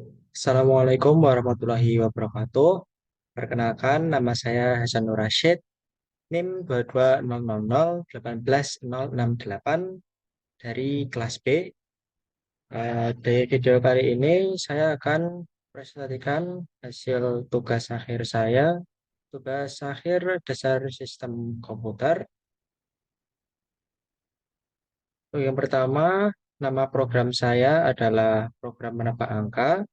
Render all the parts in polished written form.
Assalamualaikum warahmatullahi wabarakatuh. Perkenalkan, nama saya Hasan Nur Rashid, NIM 22000186068 dari kelas B. Di video kali ini saya akan presentasikan hasil tugas akhir saya, tugas akhir dasar sistem komputer. Yang pertama, nama program saya adalah program menebak angka.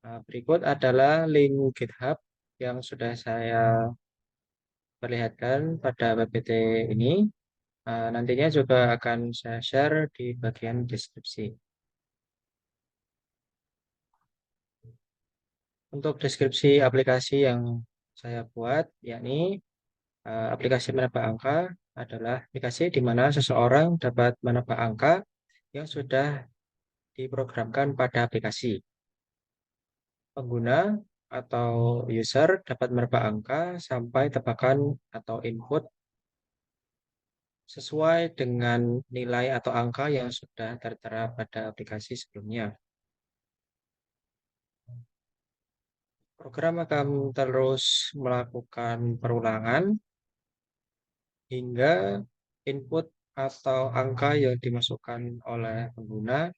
Berikut adalah link GitHub yang sudah saya perlihatkan pada PPT ini. Nantinya juga akan saya share di bagian deskripsi. Untuk deskripsi aplikasi yang saya buat, yakni aplikasi menebak angka adalah aplikasi di mana seseorang dapat menebak angka yang sudah diprogramkan pada aplikasi. Pengguna atau user dapat menebak angka sampai tebakan atau input sesuai dengan nilai atau angka yang sudah tertera pada aplikasi sebelumnya. Program akan terus melakukan perulangan hingga input atau angka yang dimasukkan oleh pengguna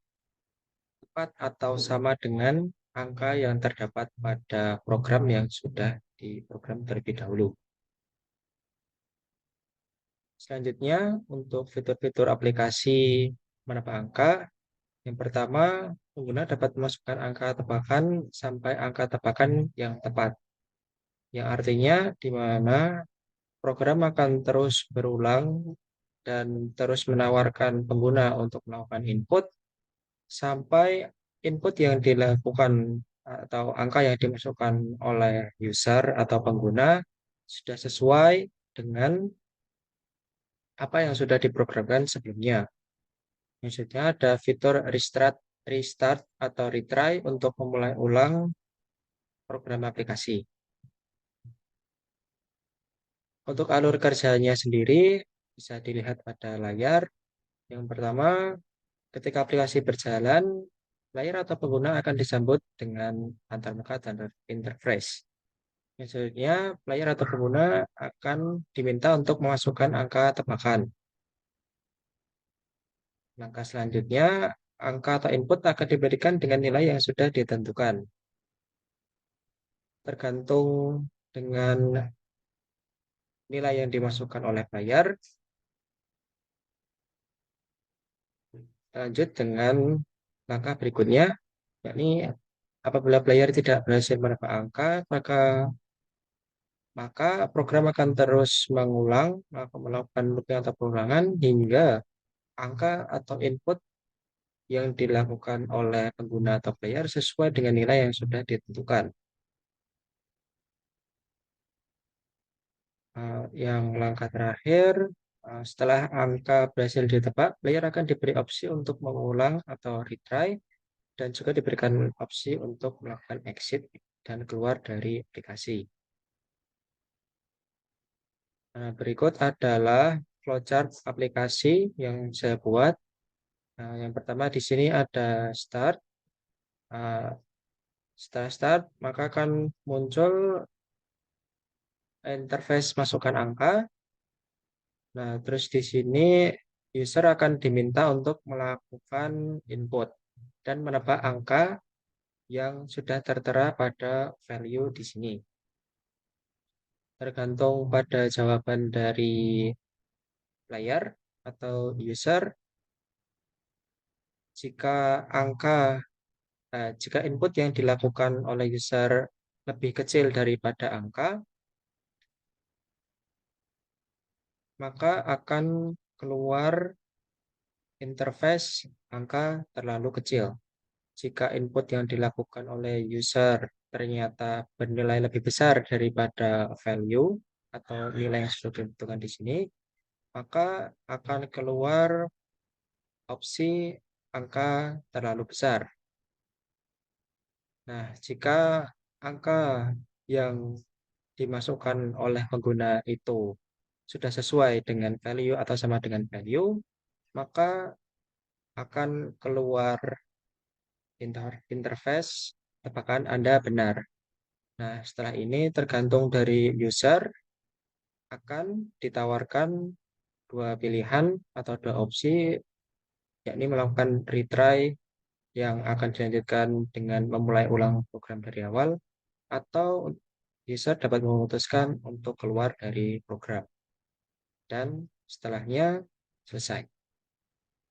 tepat atau sama dengan angka yang terdapat pada program yang sudah diprogram terlebih dahulu. Selanjutnya, untuk fitur-fitur aplikasi menebak angka, yang pertama, pengguna dapat memasukkan angka tebakan sampai angka tebakan yang tepat. Yang artinya di mana program akan terus berulang dan terus menawarkan pengguna untuk melakukan input sampai input yang dilakukan atau angka yang dimasukkan oleh user atau pengguna sudah sesuai dengan apa yang sudah diprogramkan sebelumnya. Maksudnya ada fitur restart atau retry untuk memulai ulang program aplikasi. Untuk alur kerjanya sendiri bisa dilihat pada layar. Yang pertama, ketika aplikasi berjalan, layar atau pengguna akan disambut dengan antarmuka dan interface. Maksudnya, player atau pengguna akan diminta untuk memasukkan angka tebakan. Langkah selanjutnya, angka atau input akan diberikan dengan nilai yang sudah ditentukan. Tergantung dengan nilai yang dimasukkan oleh player, lanjut dengan langkah berikutnya, yakni apabila player tidak berhasil menebak angka, maka program akan terus melakukan looping atau pengulangan hingga angka atau input yang dilakukan oleh pengguna atau player sesuai dengan nilai yang sudah ditentukan. Yang langkah terakhir, setelah angka berhasil ditebak, player akan diberi opsi untuk mengulang atau retry dan juga diberikan opsi untuk melakukan exit dan keluar dari aplikasi. Berikut adalah flowchart aplikasi yang saya buat. Yang pertama di sini ada start. Uh, Setelah start, maka akan muncul interface masukkan angka. Nah, terus di sini user akan diminta untuk melakukan input dan menebak angka yang sudah tertera pada value di sini. Tergantung pada jawaban dari player atau user, jika jika input yang dilakukan oleh user lebih kecil daripada angka, maka akan keluar interface angka terlalu kecil. Jika input yang dilakukan oleh user ternyata bernilai lebih besar daripada value atau nilai yang sudah ditentukan di sini, maka akan keluar opsi angka terlalu besar. Nah, jika angka yang dimasukkan oleh pengguna itu sudah sesuai dengan value atau sama dengan value, maka akan keluar interface tebakan Anda benar. Nah, setelah ini tergantung dari user akan ditawarkan dua pilihan atau dua opsi, yakni melakukan retry yang akan dilanjutkan dengan memulai ulang program dari awal, atau user dapat memutuskan untuk keluar dari program dan setelahnya selesai.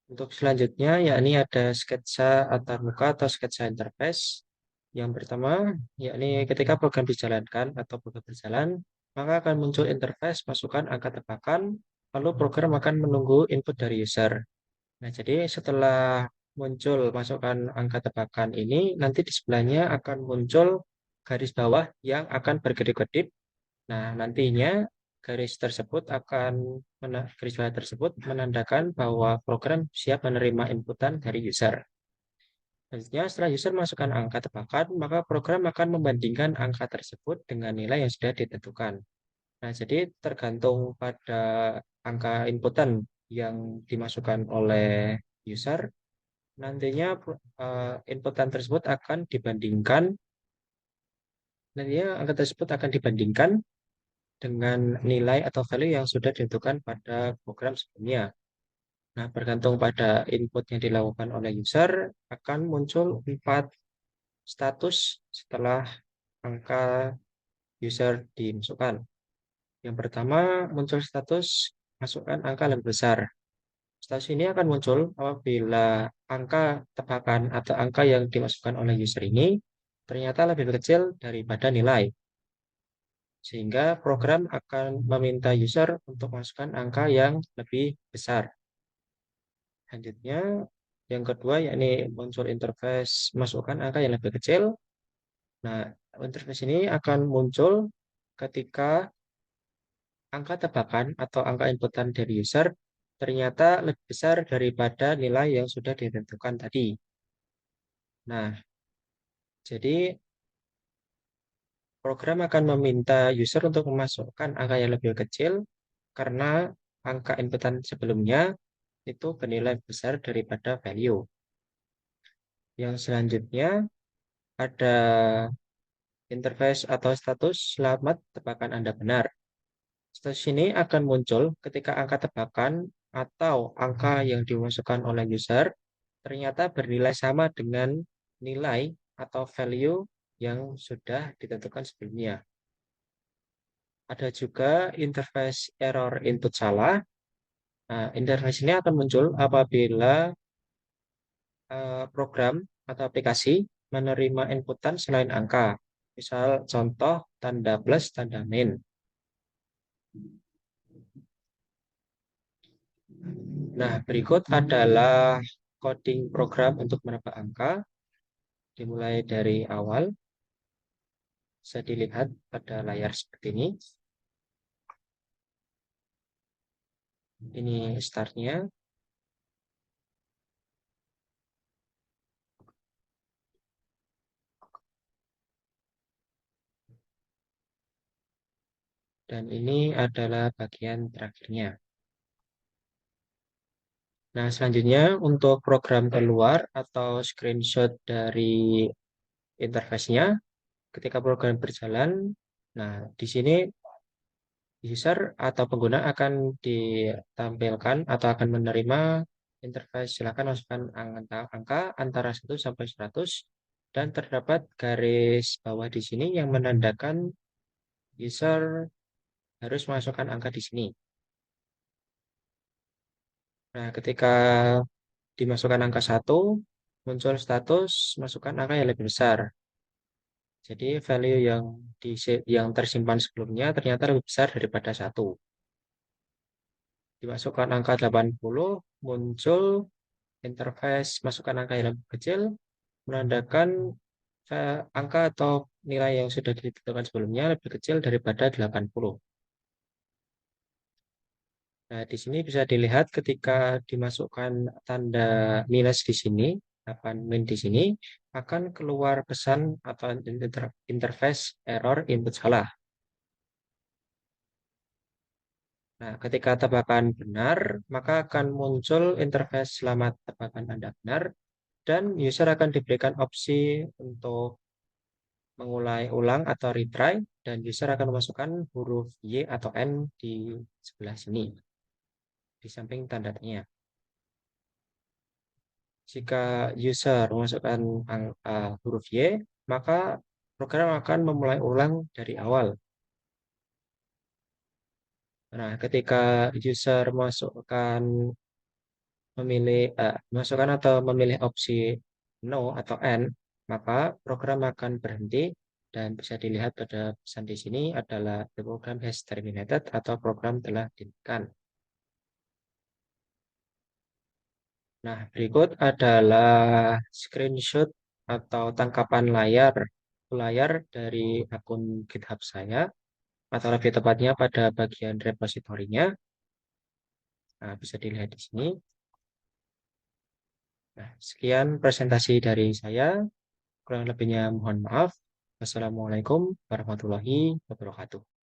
Untuk selanjutnya, yakni ada sketsa antarmuka atau sketsa interface. Yang pertama, yakni ketika program dijalankan atau program berjalan, maka akan muncul interface masukkan angka tebakan, lalu program akan menunggu input dari user. Nah, jadi setelah muncul masukkan angka tebakan ini, nanti di sebelahnya akan muncul garis bawah yang akan berkedip-kedip. Nah, nantinya garis bawah tersebut menandakan bahwa program siap menerima inputan dari user. Selanjutnya, setelah user masukkan angka tebakan, maka program akan membandingkan angka tersebut dengan nilai yang sudah ditentukan. Nah, jadi tergantung pada angka inputan yang dimasukkan oleh user, nantinya inputan tersebut akan dibandingkan, nantinya angka tersebut akan dibandingkan dengan nilai atau value yang sudah ditentukan pada program sebelumnya. Nah, bergantung pada input yang dilakukan oleh user, akan muncul 4 status setelah angka user dimasukkan. Yang pertama, muncul status masukkan angka lebih besar. Status ini akan muncul apabila angka tebakan atau angka yang dimasukkan oleh user ini ternyata lebih kecil daripada nilai. Sehingga program akan meminta user untuk masukkan angka yang lebih besar. Selanjutnya, yang kedua yakni muncul interface masukkan angka yang lebih kecil. Nah, interface ini akan muncul ketika angka tebakan atau angka inputan dari user ternyata lebih besar daripada nilai yang sudah ditentukan tadi. Nah, jadi program akan meminta user untuk memasukkan angka yang lebih kecil karena angka inputan sebelumnya itu bernilai besar daripada value. Yang selanjutnya ada interface atau status selamat tebakan Anda benar. Status ini akan muncul ketika angka tebakan atau angka yang dimasukkan oleh user ternyata bernilai sama dengan nilai atau value yang sudah ditentukan sebelumnya. Ada juga interface error input salah. Nah, interface ini akan muncul apabila program atau aplikasi menerima inputan selain angka. Misal contoh tanda plus, tanda min. Nah, berikut adalah coding program untuk menebak angka. Dimulai dari awal. Bisa dilihat pada layar seperti ini. Ini startnya. Dan ini adalah bagian terakhirnya. Nah, selanjutnya untuk program keluar atau screenshot dari interface-nya ketika program berjalan. Nah, di sini user atau pengguna akan ditampilkan atau akan menerima interface silakan masukkan angka antara 1 sampai 100 dan terdapat garis bawah di sini yang menandakan user harus masukkan angka di sini. Nah, ketika dimasukkan angka 1 muncul status masukkan angka yang lebih besar. Jadi value yang tersimpan sebelumnya ternyata lebih besar daripada 1. Dimasukkan angka 80, muncul interface masukkan angka yang lebih kecil, menandakan angka atau nilai yang sudah ditentukan sebelumnya lebih kecil daripada 80. Nah, di sini bisa dilihat ketika dimasukkan tanda minus di sini, 8 min di sini, akan keluar pesan atau interface error input salah. Nah, ketika tebakan benar, maka akan muncul interface selamat tebakan Anda benar. Dan user akan diberikan opsi untuk mengulang ulang atau retry, dan user akan memasukkan huruf Y atau N di sebelah sini, di samping tanda tanya. Jika user memasukkan huruf Y, maka program akan memulai ulang dari awal. Nah, ketika user masukkan atau memilih opsi no atau N, maka program akan berhenti dan bisa dilihat pada pesan di sini adalah the program has terminated atau program telah dihentikan. Nah, berikut adalah screenshot atau tangkapan layar layar dari akun GitHub saya, atau lebih tepatnya pada bagian repositorinya. Nah, bisa dilihat di sini. Nah, sekian presentasi dari saya. Kurang lebihnya mohon maaf. Wassalamualaikum warahmatullahi wabarakatuh.